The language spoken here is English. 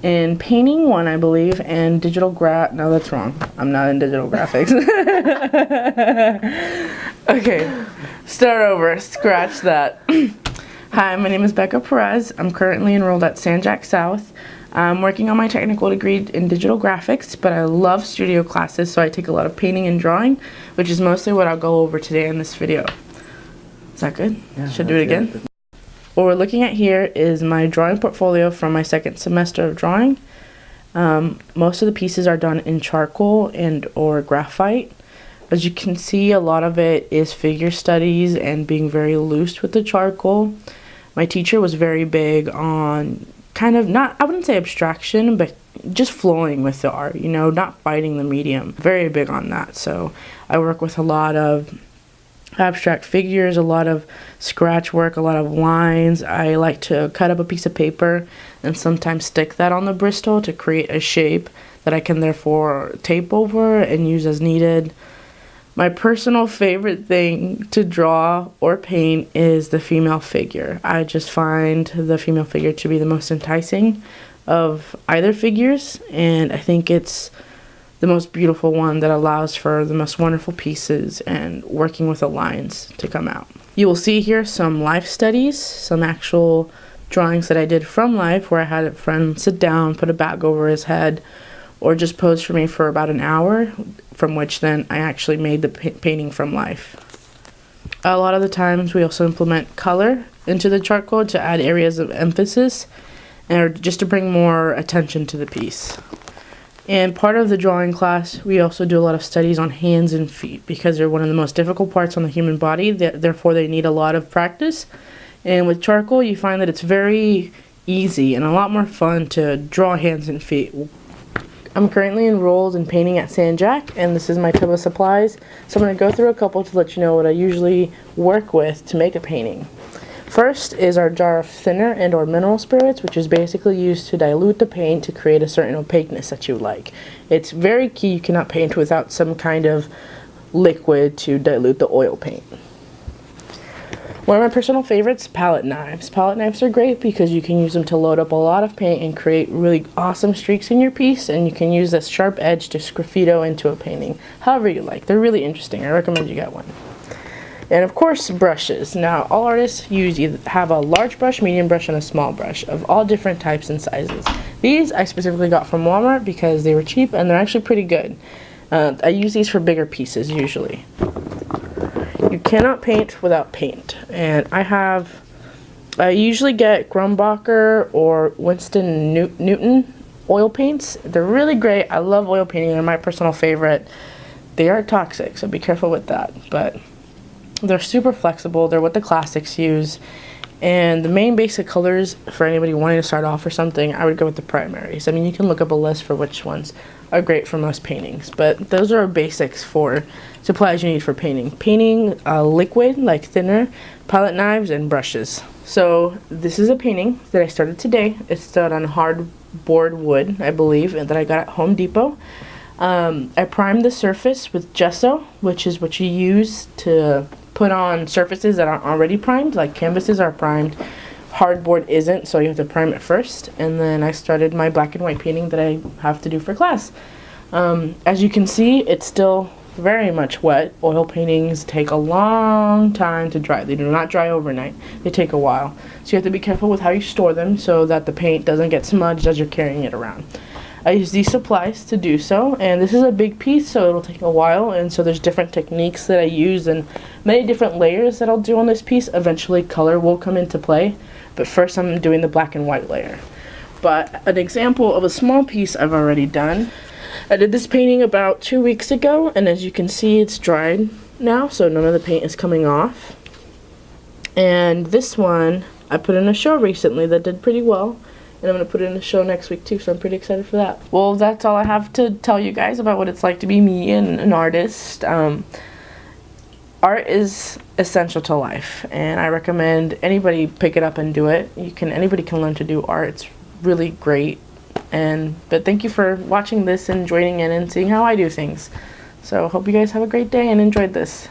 in painting one, I believe, and no, that's wrong. I'm not in digital graphics. Okay, start over. Scratch that. Hi, my name is Becca Perez. I'm currently enrolled at San Jac South. I'm working on my technical degree in digital graphics, but I love studio classes, so I take a lot of painting and drawing, which is mostly what I'll go over today in this video. Is that good? Yeah, should do it again? Good. What we're looking at here is my drawing portfolio from my second semester of drawing. Most of the pieces are done in charcoal and or graphite. As you can see, a lot of it is figure studies and being very loose with the charcoal. My teacher was very big on kind of not, I wouldn't say abstraction, but just flowing with the art, you know, not fighting the medium. Very big on that. So I work with a lot of abstract figures, a lot of scratch work, a lot of lines. I like to cut up a piece of paper and sometimes stick that on the Bristol to create a shape that I can therefore tape over and use as needed. My personal favorite thing to draw or paint is the female figure. I just find the female figure to be the most enticing of either figures, and I think it's the most beautiful one that allows for the most wonderful pieces and working with the lines to come out. You will see here some life studies, some actual drawings that I did from life where I had a friend sit down, put a bag over his head, or just pose for me for about an hour, from which then I actually made the painting from life. A lot of the times we also implement color into the charcoal to add areas of emphasis and just to bring more attention to the piece. And part of the drawing class, we also do a lot of studies on hands and feet because they're one of the most difficult parts on the human body, therefore they need a lot of practice. And with charcoal, you find that it's very easy and a lot more fun to draw hands and feet. I'm currently enrolled in painting at San Jac, and this is my tub of supplies. So I'm going to go through a couple to let you know what I usually work with to make a painting. First is our jar of thinner and or mineral spirits, which is basically used to dilute the paint to create a certain opaqueness that you like. It's very key. You cannot paint without some kind of liquid to dilute the oil paint. One of my personal favorites, palette knives. Palette knives are great because you can use them to load up a lot of paint and create really awesome streaks in your piece, and you can use this sharp edge to sgraffito into a painting however you like. They're really interesting. I recommend you get one. And of course, brushes. Now, all artists have a large brush, medium brush, and a small brush of all different types and sizes. These I specifically got from Walmart because they were cheap and they're actually pretty good. I use these for bigger pieces usually. You cannot paint without paint, and I usually get Grumbacher or Winston Newton oil paints. They're really great. I love oil painting. They're my personal favorite. They are toxic, so be careful with that, but they're super flexible. They're what the classics use, and the main basic colors for anybody wanting to start off or something, I would go with the primaries. I mean, you can look up a list for which ones are great for most paintings, but those are basics for supplies you need for painting. Painting liquid like thinner, palette knives, and brushes. So this is a painting that I started today. It's done on hardboard wood, I believe, and that I got at Home Depot. I primed the surface with gesso, which is what you use to put on surfaces that aren't already primed, like canvases are primed. Hardboard isn't, so you have to prime it first, and then I started my black and white painting that I have to do for class. As you can see, it's still very much wet. Oil paintings take a long time to dry. They do not dry overnight. They take a while. So you have to be careful with how you store them so that the paint doesn't get smudged as you're carrying it around. I use these supplies to do so, and this is a big piece, so it'll take a while, and so there's different techniques that I use and many different layers that I'll do on this piece. Eventually color will come into play, but first I'm doing the black and white layer. But an example of a small piece I've already done. I did this painting about 2 weeks ago, and as you can see, it's dried now, so none of the paint is coming off. And this one I put in a show recently that did pretty well, and I'm going to put it in a show next week too, so I'm pretty excited for that. Well, that's all I have to tell you guys about what it's like to be me and an artist. Art is essential to life, and I recommend anybody pick it up and do it. Anybody can learn to do art. It's really great. But thank you for watching this and joining in and seeing how I do things. So hope you guys have a great day and enjoyed this.